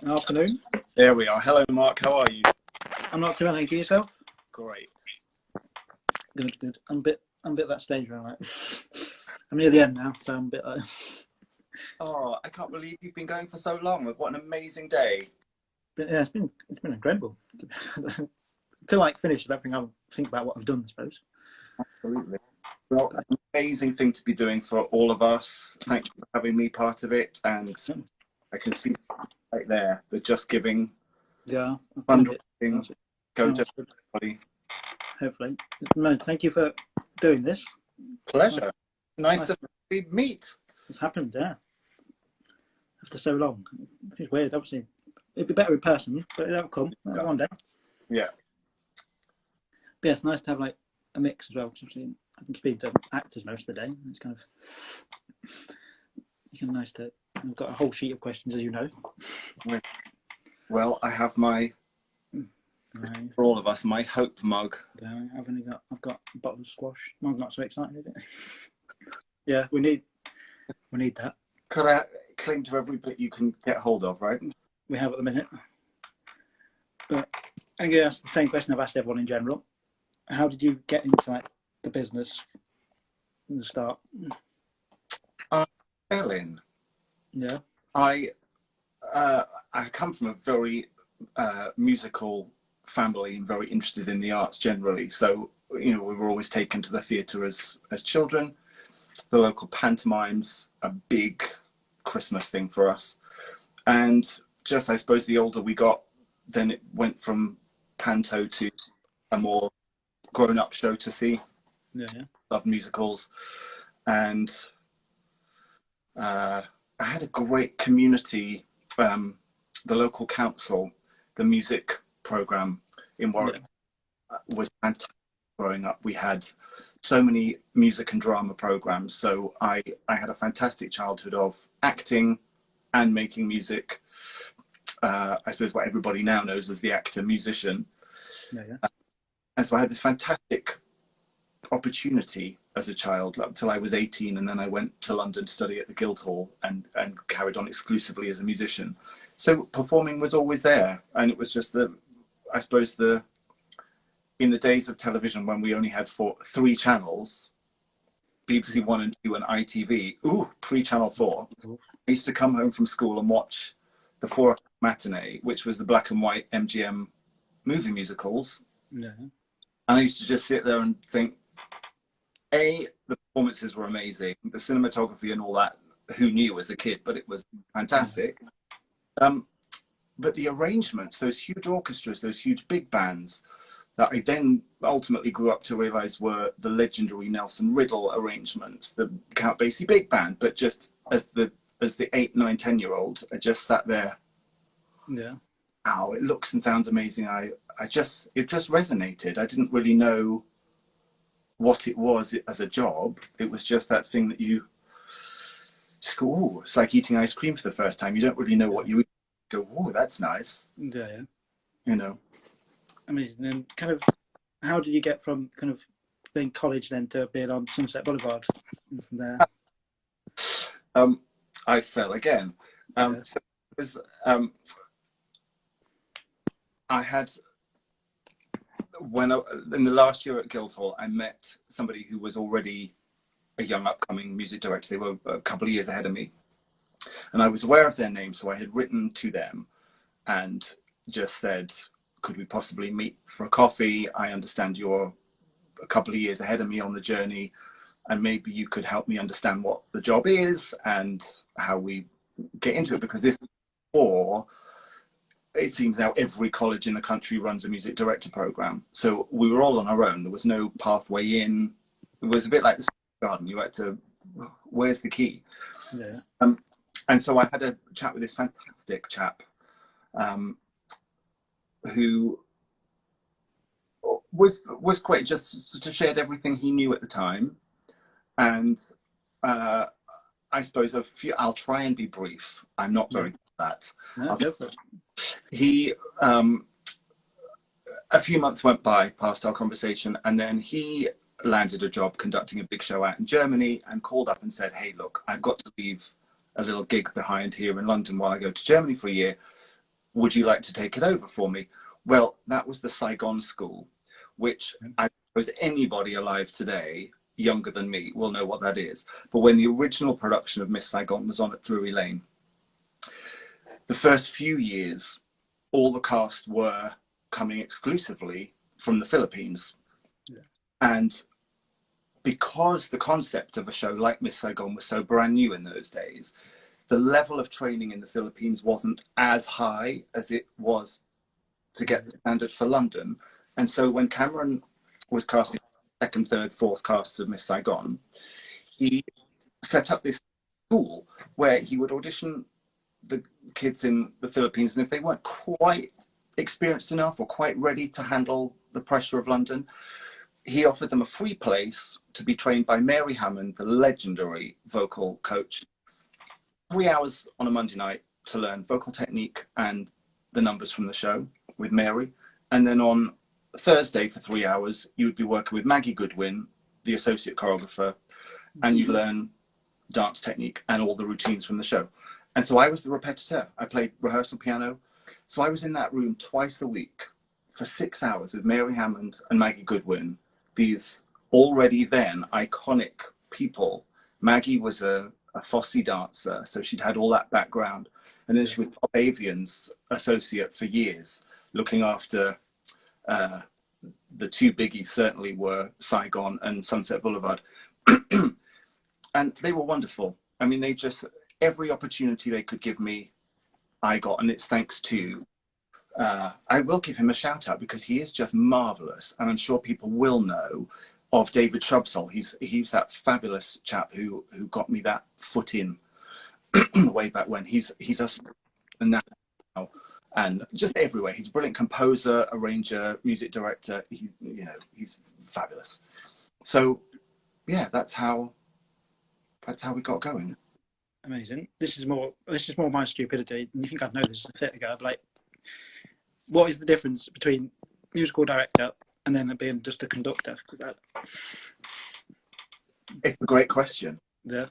Afternoon. There we are. Hello, Mark. How are you? I'm not too bad, thank you. Yourself? Great. Good, good. I'm a bit at that stage where I'm near the end now, so I'm a bit Oh, I can't believe you've been going for so long. What an amazing day. but yeah, it's been incredible. Until I finish, I don't think I'll think about what I've done, I suppose. Absolutely. Well, an amazing thing to be doing for all of us. Thank you for having me part of it. And I can see right there the Just Giving, Yeah. fundraising, go to everybody. Hopefully. No, thank you for doing this. Pleasure. Nice to meet. It's happened, yeah. After so long. It's weird, obviously. It'd be better in person, but that'll come one day. Yeah. But yeah, it's nice to have like a mix as well. Because obviously I've been speaking to actors most of the day. It's kind of nice to. I've got a whole sheet of questions, as you know. Well, I have for all of us, my hope mug. I've got a bottle of squash. I'm not so excited, is it? Yeah, we need that. Could I cling to every bit you can get hold of, right? We have at the minute. But I guess the same question I've asked everyone in general. How did you get into the business in the start? Fell in. Yeah. I come from a very musical family and very interested in the arts generally. So, we were always taken to the theatre as children. The local pantomimes, a big Christmas thing for us. And just, I suppose, the older we got, then it went from panto to a more grown-up show to see. Yeah. Love musicals. And I had a great community, the local council, the music program in Warwick was fantastic growing up. We had so many music and drama programs. So I had a fantastic childhood of acting and making music. I suppose what everybody now knows as the actor musician. Yeah. And so I had this fantastic opportunity as a child up till I was 18, and then I went to London to study at the Guildhall and carried on exclusively as a musician. So performing was always there, and it was just I suppose in the days of television when we only had three channels, BBC One and Two and ITV, pre-Channel 4, I used to come home from school and watch the 4 o'clock matinee, which was the black and white MGM movie musicals. Yeah. And I used to just sit there and think, the performances were amazing, the cinematography and all that, who knew as a kid, but it was fantastic. But the arrangements, those huge orchestras, those huge big bands that I then ultimately grew up to realize were the legendary Nelson Riddle arrangements, the Count Basie Big Band. But just as the 8, 9, 10-year-old, I just sat there. Yeah. Wow, it looks and sounds amazing. It just resonated. I didn't really know what it was as a job. It was just that thing that you just go, oh, it's like eating ice cream for the first time. You don't really know what you eat. Go, oh, that's nice. Yeah. Amazing. And kind of, how did you get from kind of being college then to being on Sunset Boulevard and from there? I fell again. So it was, I had, in the last year at Guildhall, I met somebody who was already a young upcoming music director. They were a couple of years ahead of me. And I was aware of their name, so I had written to them and just said, could we possibly meet for a coffee? I understand you're a couple of years ahead of me on the journey, and maybe you could help me understand what the job is and how we get into it, because this, or it seems now every college in the country runs a music director program. So we were all on our own. There was no pathway in. It was a bit like the garden. You had to, where's the key? Yeah. And so I had a chat with this fantastic chap who was great, just sort of shared everything he knew at the time. And I suppose I'll try and be brief. I'm not very good at that. Go for it. He, a few months went by past our conversation, and then he landed a job conducting a big show out in Germany and called up and said, hey, look, I've got to leave a little gig behind here in London while I go to Germany for a year. would you like to take it over for me? Well, that was the Saigon School, which I suppose anybody alive today, younger than me, will know what that is. But when the original production of Miss Saigon was on at Drury Lane, the first few years, all the cast were coming exclusively from the Philippines. Yeah. And because the concept of a show like Miss Saigon was so brand new in those days, the level of training in the Philippines wasn't as high as it was to get the standard for London. And so when Cameron was casting second, third, fourth casts of Miss Saigon, he set up this school where he would audition the kids in the Philippines, and if they weren't quite experienced enough or quite ready to handle the pressure of London, he offered them a free place to be trained by Mary Hammond, the legendary vocal coach. 3 hours on a Monday night to learn vocal technique and the numbers from the show with Mary. And then on Thursday for 3 hours, you would be working with Maggie Goodwin, the associate choreographer, and you learn dance technique and all the routines from the show. And so I was the repetiteur. I played rehearsal piano. So I was in that room twice a week for 6 hours with Mary Hammond and Maggie Goodwin, these already then iconic people. Maggie was a Fosse dancer, so she'd had all that background. And then she was Bob Avian's associate for years, looking after the two biggies certainly were Saigon and Sunset Boulevard. And they were wonderful. I mean, they just, every opportunity they could give me, I got, and it's thanks to, I will give him a shout out because he is just marvelous. And I'm sure people will know of David Shrubsole. He's that fabulous chap who got me that foot in way back when. He's a now and just everywhere. He's a brilliant composer, arranger, music director. He's fabulous. So yeah, that's how we got going. Amazing. This is more my stupidity. And you think I'd know this a bit ago? Like, what is the difference between musical director and then being just a conductor? It's a great question. Yeah.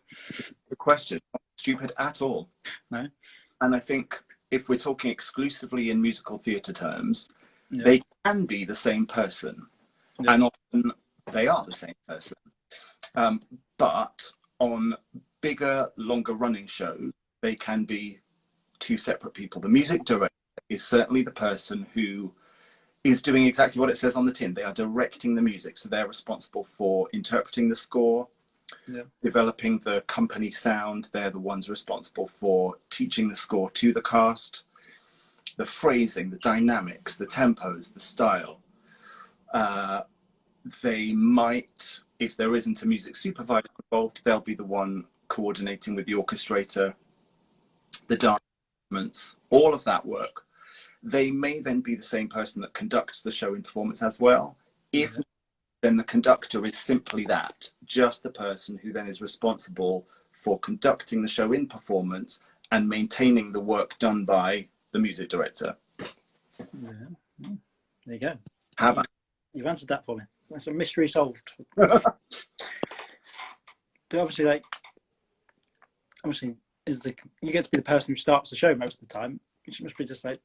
The question, not stupid at all. No. And I think if we're talking exclusively in musical theatre terms, Yeah. they can be the same person. Yeah. And often they are the same person. But on bigger, longer running shows, they can be two separate people. The music director is certainly the person who is doing exactly what it says on the tin. They are directing the music. So they're responsible for interpreting the score, yeah, developing the company sound. They're the ones responsible for teaching the score to the cast, the phrasing, the dynamics, the tempos, the style. They might, if there isn't a music supervisor involved, they'll be the one coordinating with the orchestrator, the dance movements, all of that work. They may then be the same person that conducts the show in performance as well. If then the conductor is simply that, just the person who then is responsible for conducting the show in performance and maintaining the work done by the music director. Yeah. There you go. You've answered that for me. That's a mystery solved. But obviously, you get to be the person who starts the show most of the time, which must be just like,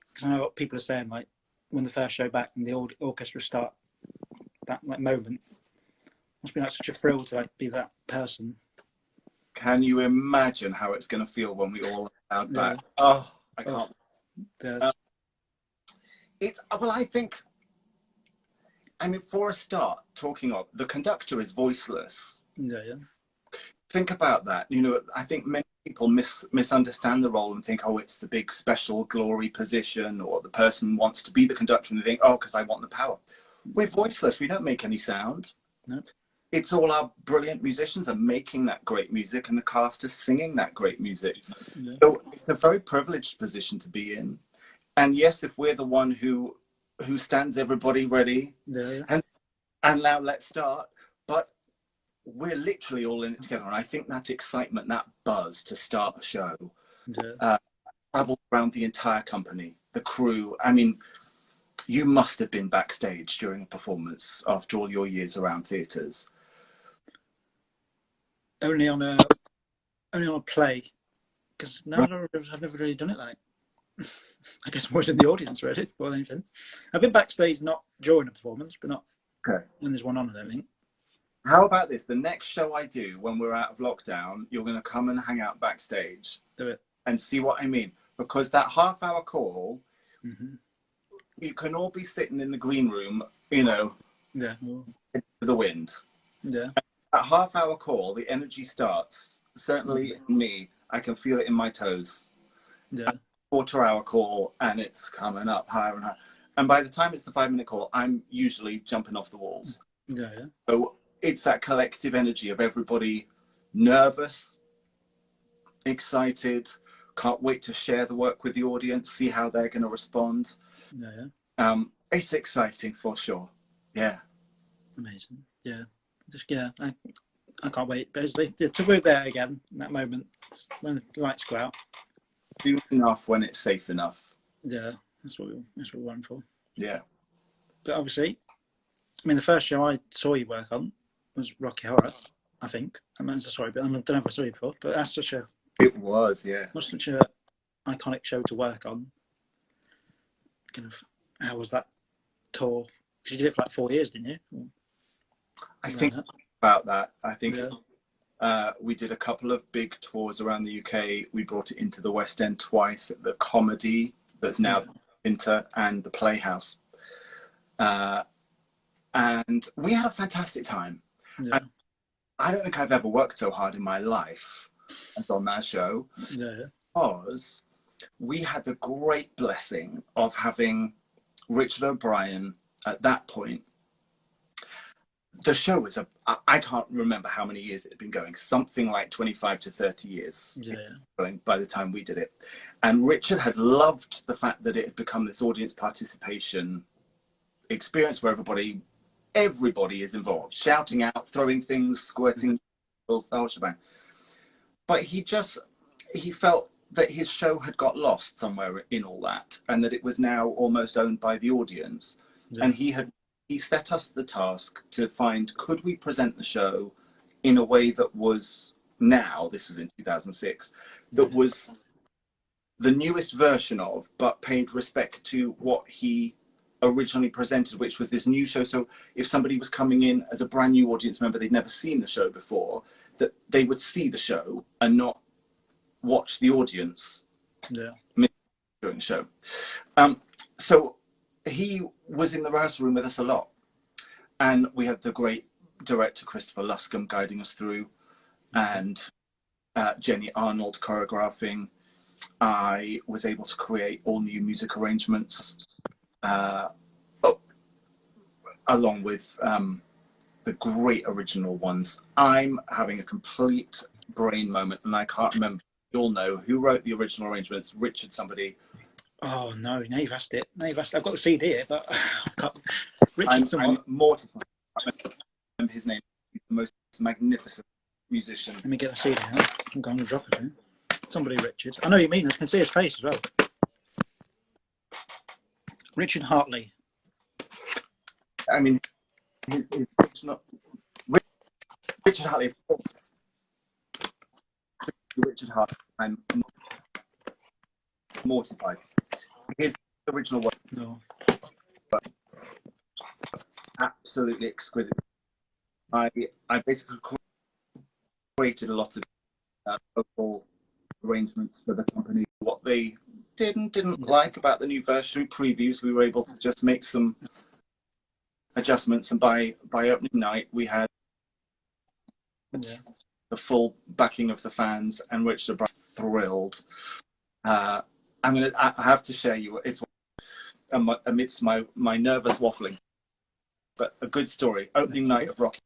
because I know what people are saying, like when the first show back and the orchestra start, that like moment must be like such a thrill to like be that person. Can you imagine how it's going to feel when we all out back? Oh, I can't. I mean, for a start, talking of the conductor is voiceless. Yeah. Think about that. You know, I think many people misunderstand the role and think, oh, it's the big special glory position, or the person wants to be the conductor and they think, oh, because I want the power. We're voiceless. We don't make any sound. No. It's all our brilliant musicians are making that great music and the cast is singing that great music. Yeah. So it's a very privileged position to be in. And yes, if we're the one who stands everybody ready, yeah. and now let's start, but we're literally all in it together. And I think that excitement, that buzz to start a show, travels around the entire company, the crew. I mean, you must have been backstage during a performance after all your years around theatres. Only on a play, because I've never really done it like. I guess more in the audience, really, more than anything. I've been backstage, not during a performance, but not Okay. when there's one on, I don't think. How about this? The next show I do when we're out of lockdown, you're going to come and hang out backstage. Do it. And see what I mean. Because that half-hour call, Mm-hmm. you can all be sitting in the green room, you know, Yeah. to the wind. Yeah. That half-hour call, the energy starts. Certainly in me, I can feel it in my toes. Yeah. Quarter-hour call, and it's coming up higher and higher. And by the time it's the 5-minute call, I'm usually jumping off the walls. Yeah. Yeah. So it's that collective energy of everybody nervous, excited, can't wait to share the work with the audience, see how they're going to respond. Yeah. It's exciting for sure. Yeah. Amazing. Yeah. Just I can't wait. Basically, to be there again in that moment when the lights go out. Do enough when it's safe enough. Yeah, that's what we're waiting for. Yeah. But obviously, I mean, the first show I saw you work on was Rocky Horror. I think. I'm sorry, but I don't know if I saw you before. But that's such a. It was, yeah. Was such a iconic show to work on. Kind of, how was that tour? Because you did it for like 4 years, didn't you? I think about that. I think yeah. We did a couple of big tours around the UK. We brought it into the West End twice at the Comedy, that's now Inter, and the Playhouse. And we had a fantastic time. Yeah. I don't think I've ever worked so hard in my life as on that show. Yeah. Because we had the great blessing of having Richard O'Brien at that point. The show was I can't remember how many years it had been going, something like 25 to 30 years going by the time we did it. And Richard had loved the fact that it had become this audience participation experience where everybody is involved, shouting out, throwing things, squirting, the whole shebang. But he felt that his show had got lost somewhere in all that, and that it was now almost owned by the audience. Yeah. And he set us the task to find, could we present the show in a way that was now, this was in 2006, that was the newest version of, but paid respect to what he originally presented, which was this new show. So if somebody was coming in as a brand new audience member, they'd never seen the show before, that they would see the show and not watch the audience during the show. So he was in the rehearsal room with us a lot, and we had the great director Christopher Luscombe guiding us through, and Jenny Arnold choreographing. I was able to create all new music arrangements along with the great original ones. I'm having a complete brain moment, and I can't remember. You'll know who wrote the original arrangements. Richard somebody. Oh no! Now you've asked it. I've got the CD here, but I can't. Richard I'm mortified. His name. He's the most magnificent musician. Let me get the CD out. I'm going to drop it in. Somebody Richard. I know you mean. I can see his face as well. Richard Hartley. I mean, it's not Richard Hartley. Of course. Richard Hartley. I'm mortified. His original work, absolutely exquisite. I basically created a lot of vocal arrangements for the company. What they didn't like about the new version previews, we were able to just make some adjustments, and by opening night we had the full backing of the fans, and Richard O'Brien thrilled. I have to share you, it's amidst my nervous waffling, but a good story. Opening night of Rocky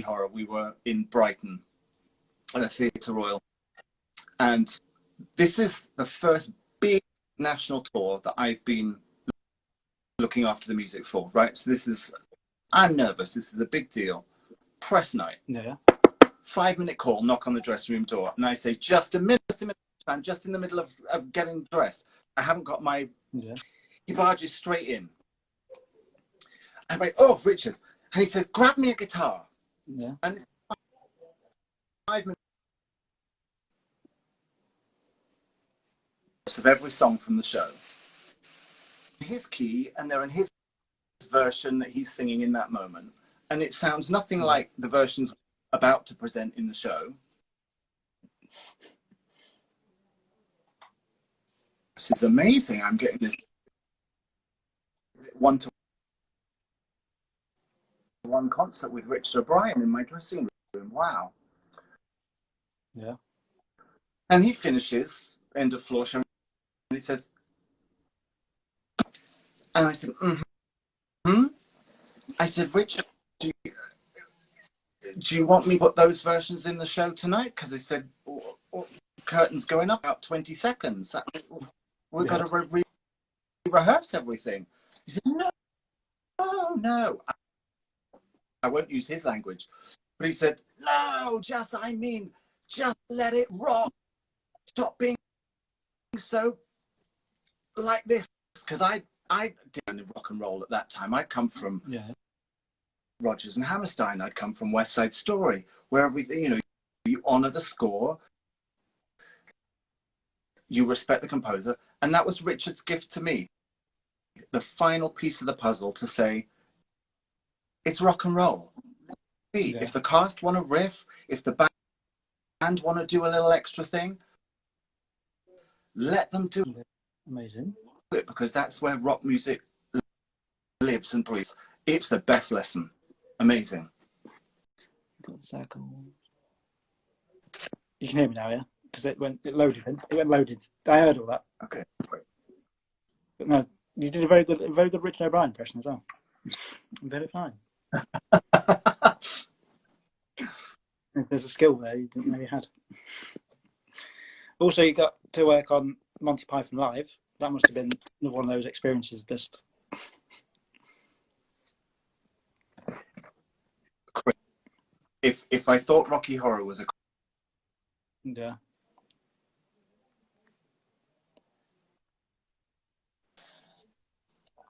Horror, we were in Brighton at a Theatre Royal, and this is the first big national tour that I've been looking after the music for, right? So I'm nervous, this is a big deal. Press night. 5-minute call, knock on the dressing room door, and I say, just a minute, I'm just in the middle of getting dressed. I haven't got my... He barges straight in. I'm like, oh, Richard. And he says, grab me a guitar. And 5 minutes of every song from the show. His key, and they're in his version that he's singing in that moment. And it sounds nothing like the versions about to present in the show. This is amazing. I'm getting this one-to-one concert with Richard O'Brien in my dressing room. Wow. Yeah. And he finishes, end of floor show, and he says, and I said, I said, Richard, do you want me to put those versions in the show tonight? Because they said, curtains going up about 20 seconds. We've got to rehearse everything. He said, no. I won't use his language. But he said, no, just let it rock. Stop being so like this. Because I did rock and roll at that time. I'd come from Rodgers and Hammerstein. I'd come from West Side Story, where everything, you honor the score, you respect the composer. And that was Richard's gift to me. The final piece of the puzzle to say, it's rock and roll. Yeah. If the cast want to riff, if the band want to do a little extra thing, let them do it. Amazing. Because that's where rock music lives and breathes. It's the best lesson. Amazing. You can hear me now, yeah? Because it loaded in. It went loaded. I heard all that. Okay, great. But no, you did a very good Richard O'Brien impression as well. Very fine. If there's a skill there you didn't know you had. Also, you got to work on Monty Python Live. That must have been one of those experiences. Just if I thought Rocky Horror was a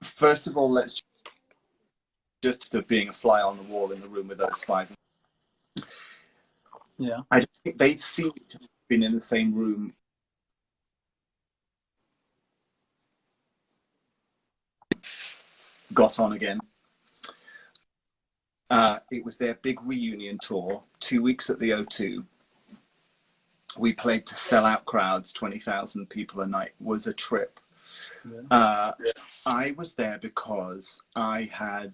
First of all, let's just to being a fly on the wall in the room with those five. Yeah, I don't think they'd seen to have been in the same room. Got on again. It was their big reunion tour, 2 weeks at the O2. We played to sell out crowds, 20,000 people a night. It was a trip. I was there because I had,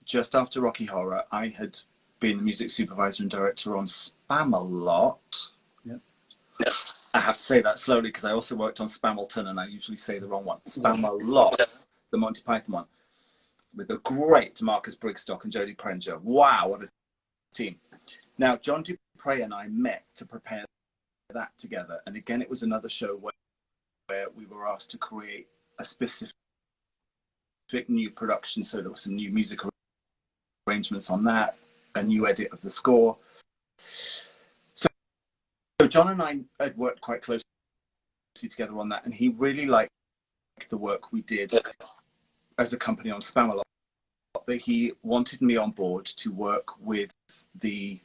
just after Rocky Horror, I had been music supervisor and director on Spamalot. I have to say that slowly because I also worked on Spamilton and I usually say the wrong one. Spamalot, the Monty Python one, with the great Marcus Brigstock and Jodie Prenger. Wow, what a team. Now, John Dupre and I met to prepare that together. And again, it was another show where we were asked to create a specific new production. So there was some new musical arrangements on that, a new edit of the score. So John and I had worked quite closely together on that, and he really liked the work we did as a company on Spamalot. But he wanted me on board to work with the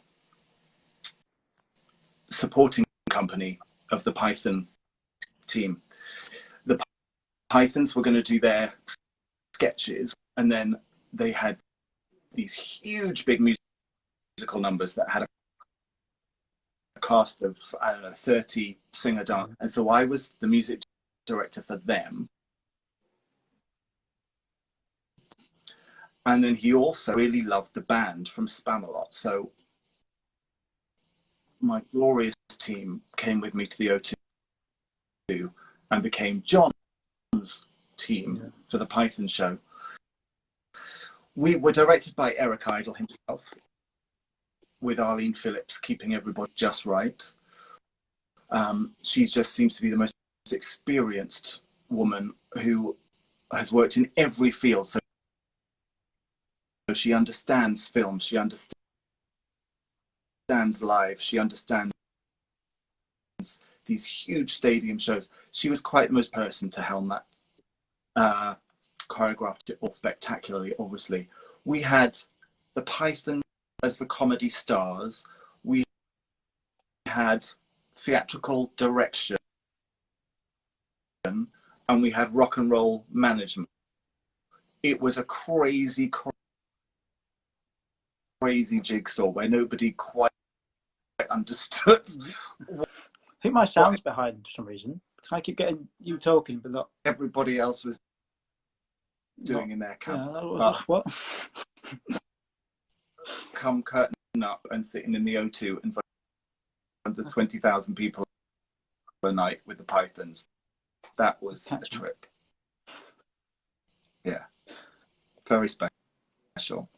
supporting company of the Python team. The Pythons were going to do their sketches, and then they had these huge big musical numbers that had a cast of, I don't know, 30 singer dance. And so I was the music director for them. And then he also really loved the band from Spamalot. So my glorious team came with me to the O2 and became John's team for the Python show. We were directed by Eric Idle himself, with Arlene Phillips keeping everybody just right. She just seems to be the most experienced woman who has worked in every field. So she understands film, she understands live, she understands these huge stadium shows. She was quite the most person to helm that. Choreographed it all spectacularly, obviously. We had the Python as the comedy stars. We had theatrical direction and we had rock and roll management. It was a crazy jigsaw where nobody quite understood. I think my sound's behind for some reason. I keep getting you talking, but not everybody else was doing in their camp. Yeah, what? Come curtain up and sitting in the O2 in front of 20,000 people a night with the Pythons. That was a trip. Yeah, very special.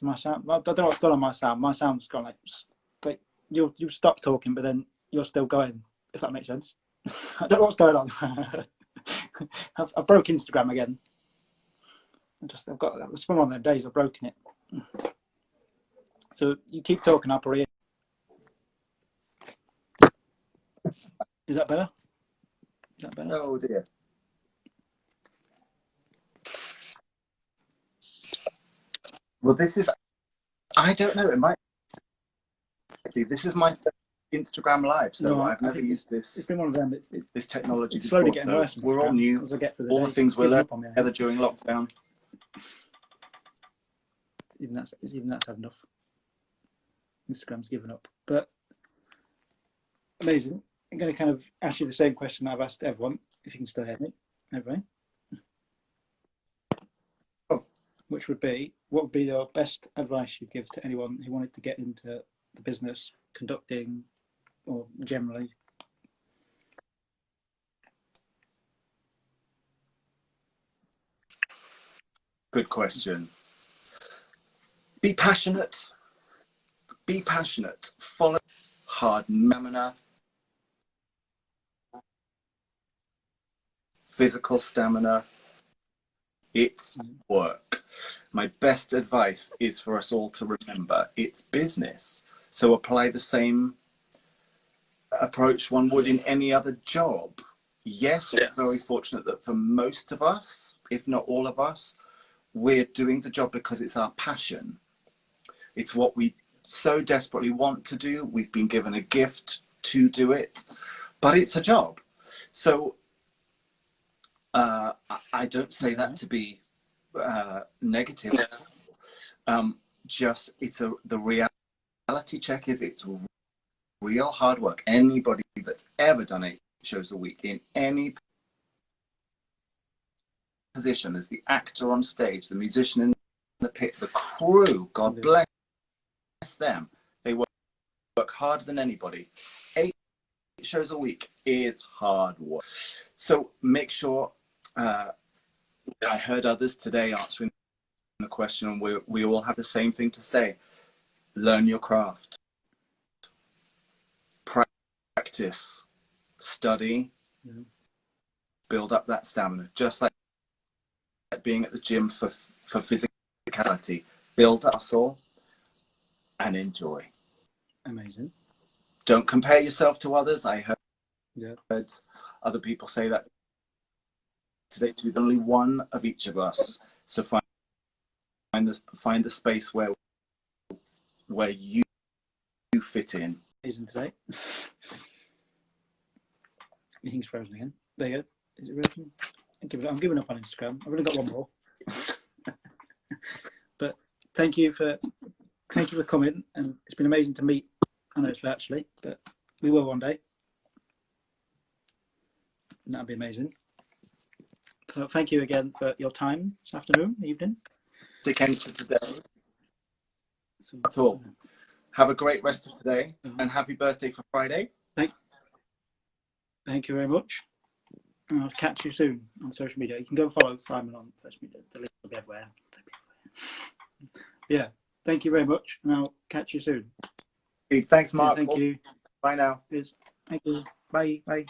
My sound, I don't know what's going on my sound. My sound's gone like you stop talking, but then you're still going. If that makes sense. I don't know what's going on. I broke Instagram again. It's been one of them days. I've broken it. So you keep talking, OBrien. Is that better? Is that better? Oh dear. Well, this is, I don't know, it might, this is my Instagram Live, so no, I've never used this. It's been one of them. It's this technology. It's slowly getting worse. We're all new. As I get through the all day. The things we're learning together during lockdown. Even that's had enough. Instagram's given up. But amazing. I'm going to kind of ask you the same question I've asked everyone, if you can still hear me. Everyone. Which would be, what would be your best advice you'd give to anyone who wanted to get into the business, conducting, or generally? Good question. Be passionate. Be passionate. Follow hard stamina. Physical stamina. It's work. My best advice is for us all to remember it's business. So apply the same approach one would in any other job. Yes, we're very fortunate that for most of us, if not all of us, we're doing the job because it's our passion. It's what we so desperately want to do. We've been given a gift to do it, but it's a job. So I don't say that to be negative. Just the reality check is it's real hard work. Anybody that's ever done 8 shows a week in any position, as the actor on stage, the musician in the pit, the crew, God bless them, they work harder than anybody. 8 shows a week is hard work. So make sure, I heard others today answering the question, and we all have the same thing to say. Learn your craft. Practice. Study. Build up that stamina. Just like being at the gym for physicality. Build up muscle and enjoy. Amazing. Don't compare yourself to others. I heard other people say that today, to be only one of each of us. So find the space where you fit in. Amazing today. Everything's frozen again. There you go. Is it working? I'm giving up on Instagram. I've only got one more. But thank you for coming, and it's been amazing to meet. I know it's virtually, but we will one day. And that'd be amazing. So thank you again for your time this afternoon, evening. To came to today. At all. Have a great rest of today, and happy birthday for Friday. Thank you very much. And I'll catch you soon on social media. You can go and follow Simon on social media. The link will be everywhere. Yeah. Thank you very much, and I'll catch you soon. Thanks, Mark. Thank you. Bye now. Cheers. Thank you. Bye. Bye.